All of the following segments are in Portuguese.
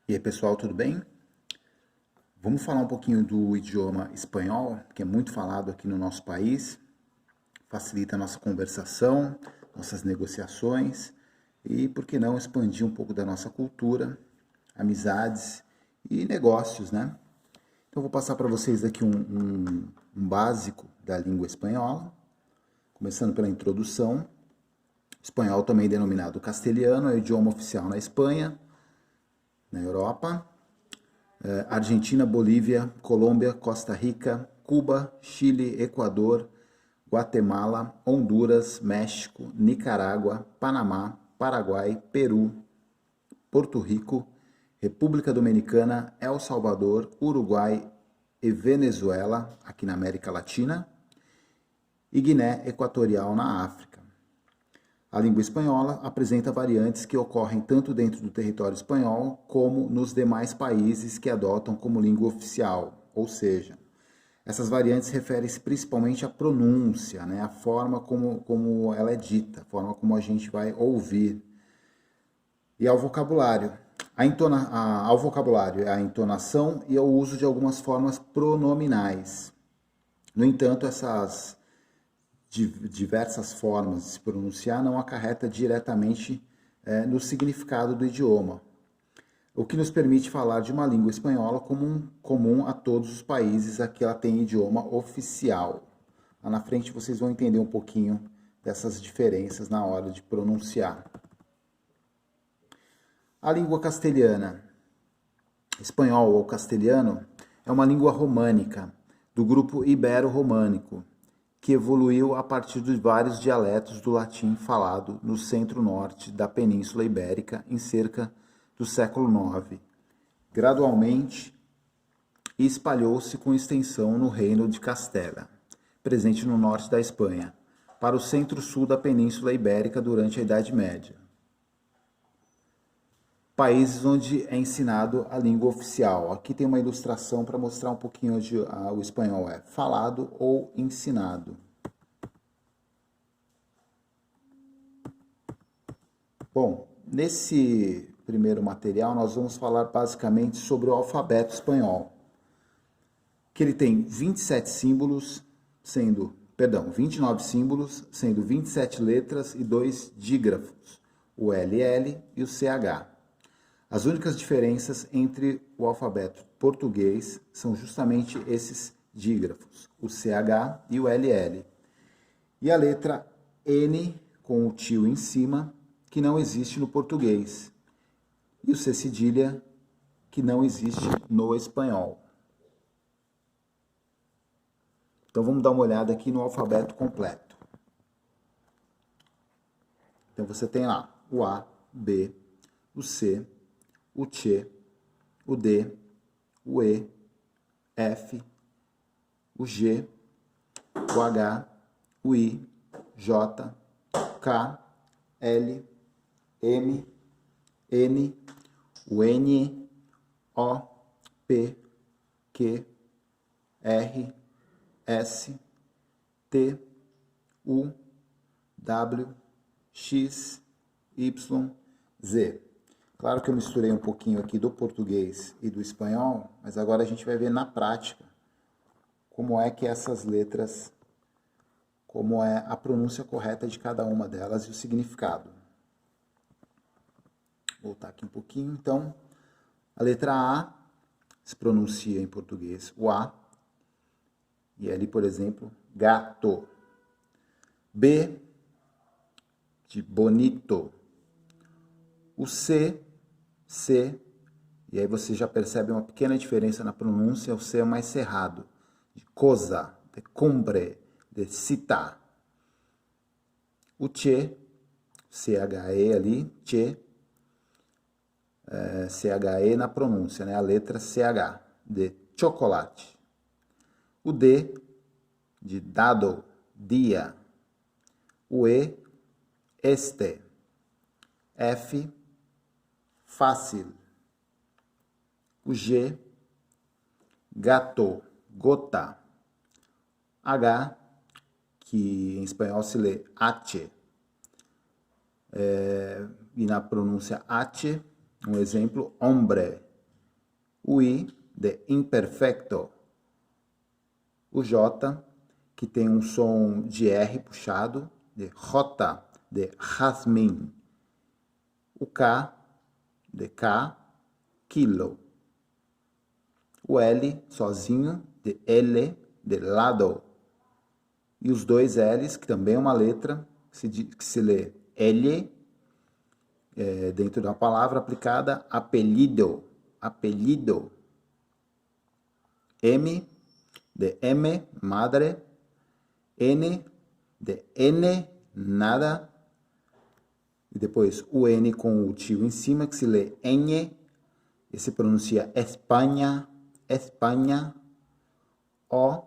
E aí, pessoal, tudo bem? Vamos falar um pouquinho do idioma espanhol, que é muito falado aqui no nosso país, facilita a nossa conversação, nossas negociações e, por que não, expandir um pouco da nossa cultura, amizades e negócios, né? Então, eu vou passar para vocês aqui um básico da língua espanhola, começando pela introdução. O espanhol, também denominado castelhano, é o idioma oficial na Espanha, na Europa. Argentina, Bolívia, Colômbia, Costa Rica, Cuba, Chile, Equador, Guatemala, Honduras, México, Nicarágua, Panamá, Paraguai, Peru, Porto Rico, República Dominicana, El Salvador, Uruguai e Venezuela, aqui na América Latina, e Guiné Equatorial, na África. A língua espanhola apresenta variantes que ocorrem tanto dentro do território espanhol como nos demais países que adotam como língua oficial, ou seja, essas variantes referem-se principalmente à pronúncia, né, a forma como ela é dita, a forma como a gente vai ouvir, e ao vocabulário. Ao vocabulário, a entonação e ao uso de algumas formas pronominais. No entanto, essas diversas formas de se pronunciar não acarreta diretamente no significado do idioma, o que nos permite falar de uma língua espanhola comum a todos os países a que ela tem idioma oficial. Lá na frente vocês vão entender um pouquinho dessas diferenças na hora de pronunciar. A língua castelhana, espanhol ou castelhano, é uma língua românica do grupo ibero-românico, que evoluiu a partir de vários dialetos do latim falado no centro-norte da Península Ibérica em cerca do século IX, gradualmente, e espalhou-se com extensão no Reino de Castela, presente no norte da Espanha, para o centro-sul da Península Ibérica durante a Idade Média. Países onde é ensinado a língua oficial. Aqui tem uma ilustração para mostrar um pouquinho onde o espanhol é falado ou ensinado. Bom, nesse primeiro material nós vamos falar basicamente sobre o alfabeto espanhol, que ele tem 27 símbolos, 29 símbolos, sendo 27 letras e 2 dígrafos, o LL e o CH. As únicas diferenças entre o alfabeto português são justamente esses dígrafos, o CH e o LL. E a letra N com o tio em cima, que não existe no português. E o C cedilha, que não existe no espanhol. Então vamos dar uma olhada aqui no alfabeto completo. Então você tem lá o A, B, o C, o T, o D, o E, F, o G, o H, o I, J, K, L, M, N, o N, O, P, Q, R, S, T, U, W, X, Y, Z. Claro que eu misturei um pouquinho aqui do português e do espanhol, mas agora a gente vai ver na prática como é que essas letras, como é a pronúncia correta de cada uma delas e o significado. Vou voltar aqui um pouquinho. Então, a letra A se pronuncia em português o A, e ali, por exemplo, gato. B, de bonito. O C, e aí você já percebe uma pequena diferença na pronúncia, o C é mais cerrado, de cosa, de cumbre, de cita. O che, CHE ali, che, CHE na pronúncia, né? A letra CH, de chocolate. O D, de dado, dia. O E, este. F, fácil. O G, gato, gota. H, que em espanhol se lê H. E na pronúncia H, um exemplo, hombre. O I de imperfecto. O J, que tem um som de R puxado, de J, de jasmim. O K, de K, quilo. O L, sozinho, de L, de lado. E os dois L's, que também é uma letra, que se lê L, dentro da palavra aplicada, apelido, apelido. M, de M, madre. N, de N, nada. E depois o N com o tio em cima, que se lê N, e se pronuncia Espanha, Espanha. O,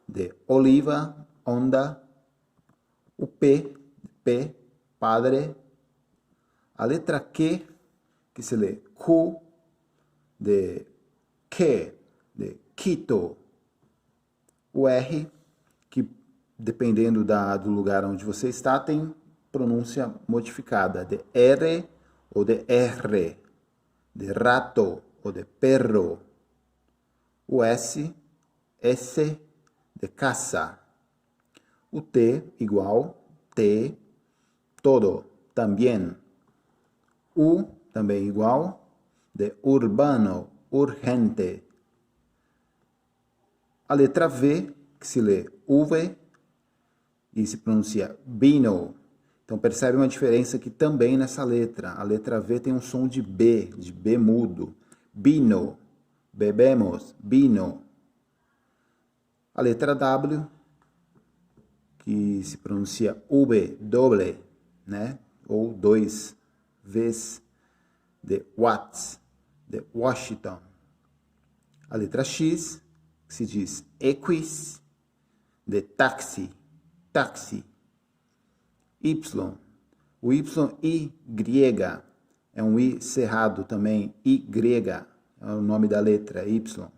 de oliva, onda. O P, P, padre. A letra Q, que se lê Q, de que, de Quito. O R, que dependendo do lugar onde você está, tem pronúncia modificada, de R ou de R, de rato ou de perro. O S, S, de casa. O T, igual, T, todo, também. U, também igual, de urbano, urgente. A letra V, que se lê uve e se pronuncia vino. Então percebe uma diferença aqui também nessa letra. A letra V tem um som de B mudo. Vino, bebemos, vino. A letra W, que se pronuncia V, doble, né? Ou dois V's, de Watts, de Washington. A letra X, que se diz equis, de táxi, táxi. Y, o Y é um I cerrado também, Y, é o nome da letra Y,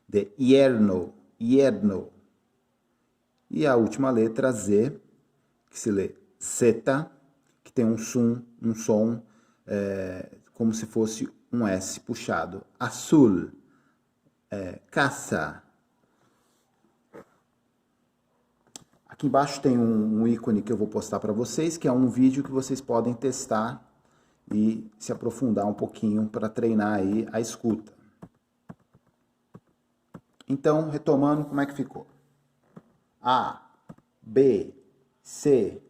de yerno, yerno. E a última letra Z, que se lê Z, que tem um som como se fosse um S puxado. Azul, caça. Aqui embaixo tem um ícone que eu vou postar para vocês, que é um vídeo que vocês podem testar e se aprofundar um pouquinho para treinar aí a escuta. Então, retomando, como é que ficou? A, B, C,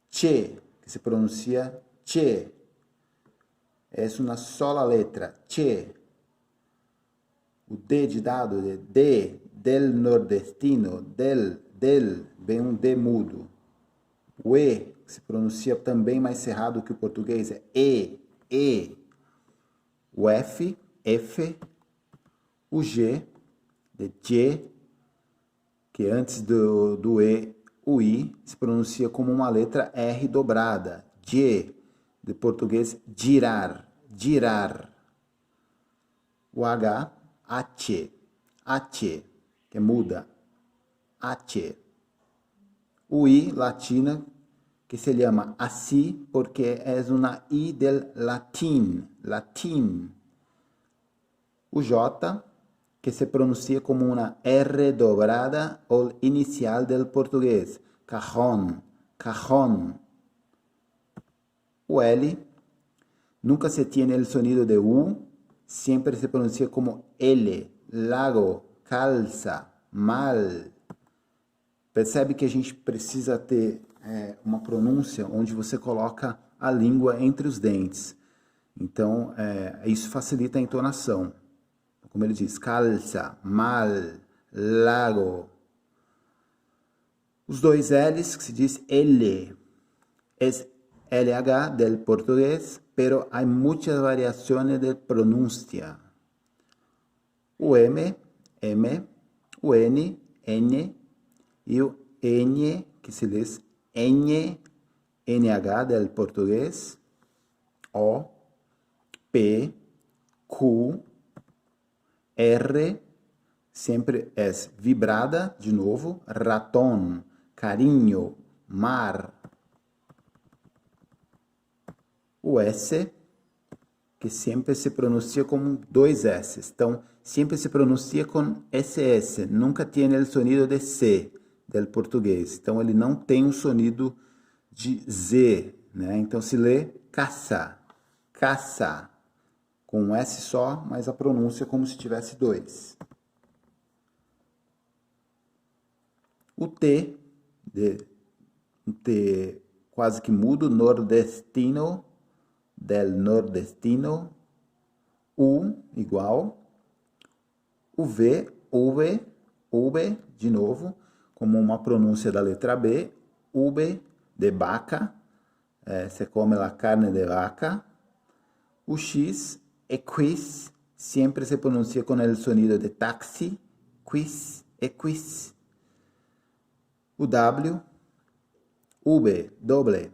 che, que se pronuncia che. Es una sola letra, che. O D de dado, de, del nordestino, del, vem um D mudo. O E, que se pronuncia também mais cerrado que o português, é E. O F, F. O G, de G, que antes do E, o I, se pronuncia como uma letra R dobrada. G, de português, girar, girar. O H, H, H, que muda. H. O I, latina, que se llama así porque es una I del latín, latín. O J, que se pronuncia como una R dobrada o inicial del portugués, cajón, cajón. O L, nunca se tiene el sonido de U, siempre se pronuncia como L, lago, calça, mal. Percebe que a gente precisa ter uma pronúncia onde você coloca a língua entre os dentes. Então, isso facilita a entonação. Como ele diz, calça, mal, lago. Os dois L's, que se diz L, es LH del portugués, pero hay muchas variaciones de pronuncia. O M, M, o N, N, e o N, que se diz N, NH del português, O, P, Q, R, sempre é vibrada, de novo, ratón, carinho, mar. O S, porque sempre se pronuncia como dois S. Então, sempre se pronuncia com SS, nunca tem o sonido de C del português. Então, ele não tem o sonido de Z, né? Então, se lê caça, caça, com um S só, mas a pronúncia como se tivesse dois. O T, um T quase que mudo, nordestino, del nordestino, U igual, o V, V, de novo, como uma pronúncia da letra B, V de vaca, se come la carne de vaca. O X, equis, sempre se pronuncia com o sonido de taxi, quis, equis. O W, V doble,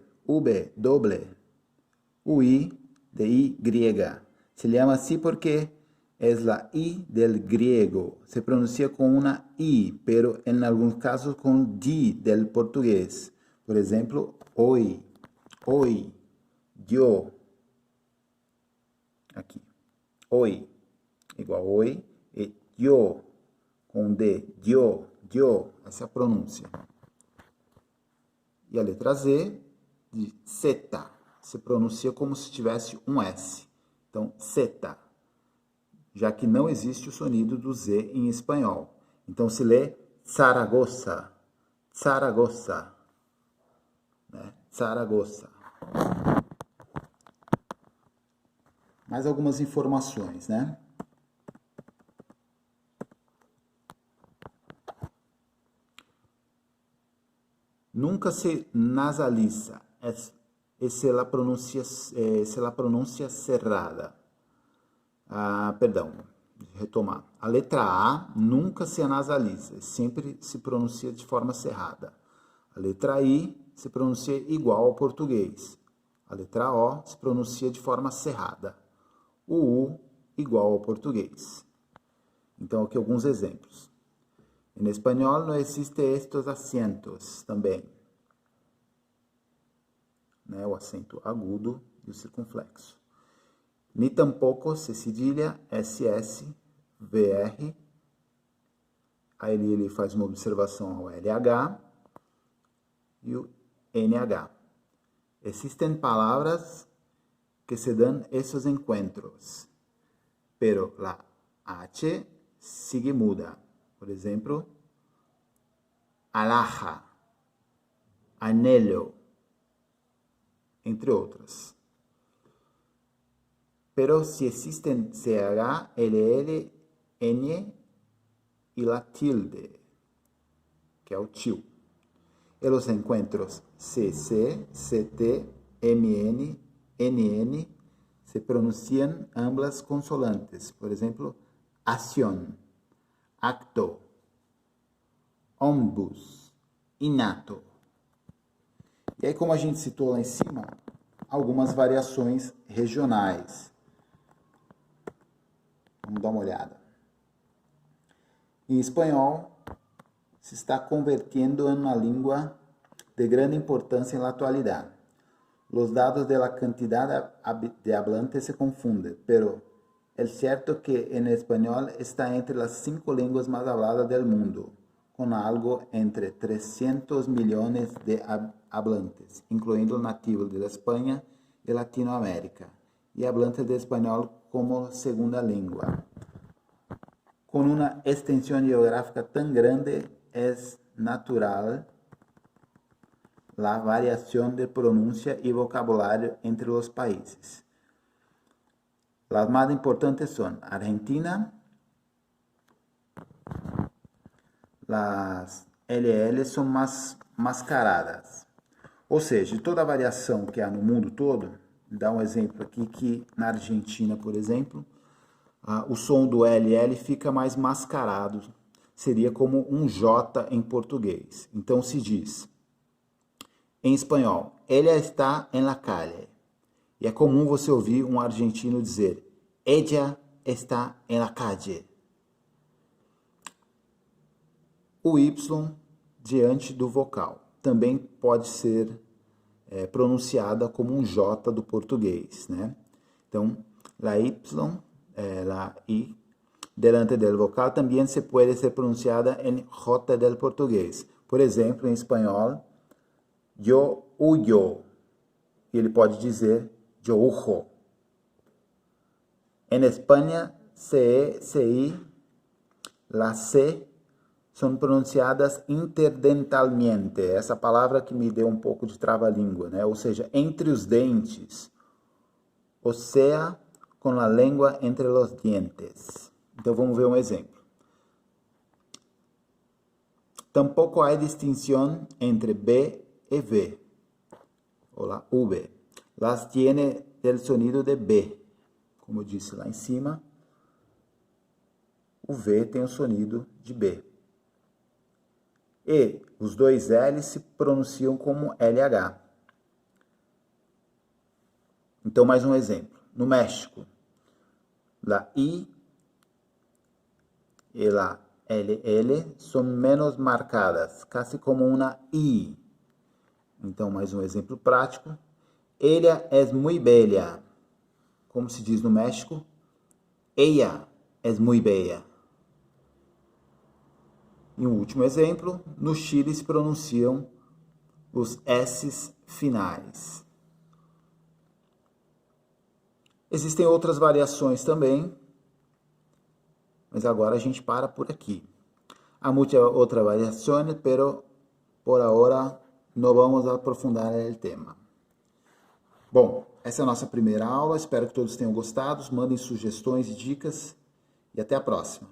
o I de Y. Se llama así porque es la I del griego. Se pronuncia con una I, pero en algunos casos con D del portugués. Por ejemplo, hoy, yo. Aqui. Hoy, igual hoy, e yo, com D, yo, essa é a pronúncia. E a letra Z, de Z, se pronuncia como se tivesse um S. Então, Z, já que não existe o sonido do Z em espanhol. Então, se lê Zaragoza, Zaragoza, né? Zaragoza. Mais algumas informações, né? Nunca se nasaliza, es la pronuncia cerrada. Perdão, retomar. A letra A nunca se nasaliza, sempre se pronuncia de forma cerrada. A letra I se pronuncia igual ao português. A letra O se pronuncia de forma cerrada. O U igual ao português. Então, aqui alguns exemplos. Em espanhol não existem estes acentos também. Né? O acento agudo e o circunflexo. Ni tampouco se cedilha SS, VR. Aí ele faz uma observação ao LH e o NH. Existem palavras que se dan esos encuentros, pero la H sigue muda. Por exemplo, alhaja, anhelo, entre outras. Pero si existen CH, LL, N y la tilde, que é o tio. E os encuentros CC, CT, MN, NN se pronuncian ambas consonantes. Por exemplo, acción, acto, omnibus, inato. E aí, como a gente citou lá em cima, algumas variações regionais. Vamos dar uma olhada. Em espanhol, se está convirtiendo en una lengua de gran importancia en la actualidad. Los datos de la cantidad de hablantes se confunden, pero es cierto que en español está entre las 5 lenguas más habladas del mundo, con algo entre 300 millones de hablantes, incluyendo nativos de España y Latinoamérica, y hablantes de español como segunda lengua. Con una extensión geográfica tan grande, es natural la variación de pronuncia y vocabulario entre los países. Las más importantes son Argentina, las LL são mais mascaradas. Ou seja, de toda a variação que há no mundo todo, vou dar um exemplo aqui que na Argentina, por exemplo, o som do LL fica mais mascarado, seria como um J em português. Então se diz, em espanhol, ella está en la calle. E é comum você ouvir um argentino dizer, ella está en la calle. O Y diante do vocal também pode ser pronunciada como um J do português, né? Então, la Y, la I, delante del vocal, también se puede ser pronunciada en J del português. Por exemplo, em espanhol, yo huyo. E ele pode dizer yo hujo. En España, CE, CI, la C são pronunciadas interdentalmente. Essa palavra que me deu um pouco de trava-língua, né? Ou seja, entre os dentes. O sea, com a língua entre os dientes. Então vamos ver um exemplo. Tampoco há distinção entre B e V. O la V. Las tiene el sonido de B. Como eu disse lá em cima, o V tem o sonido de B. E os dois L se pronunciam como LH. Então, mais um exemplo. No México, la I e la LL são menos marcadas, quase como uma I. Então, mais um exemplo prático. Ella es muy bella. Como se diz no México? Ella es muy bella. E um último exemplo, no Chile se pronunciam os S's finais. Existem outras variações também, mas agora a gente para por aqui. Há muitas outras variações, pero por ahora não vamos aprofundar o tema. Bom, essa é a nossa primeira aula, espero que todos tenham gostado, mandem sugestões e dicas e até a próxima.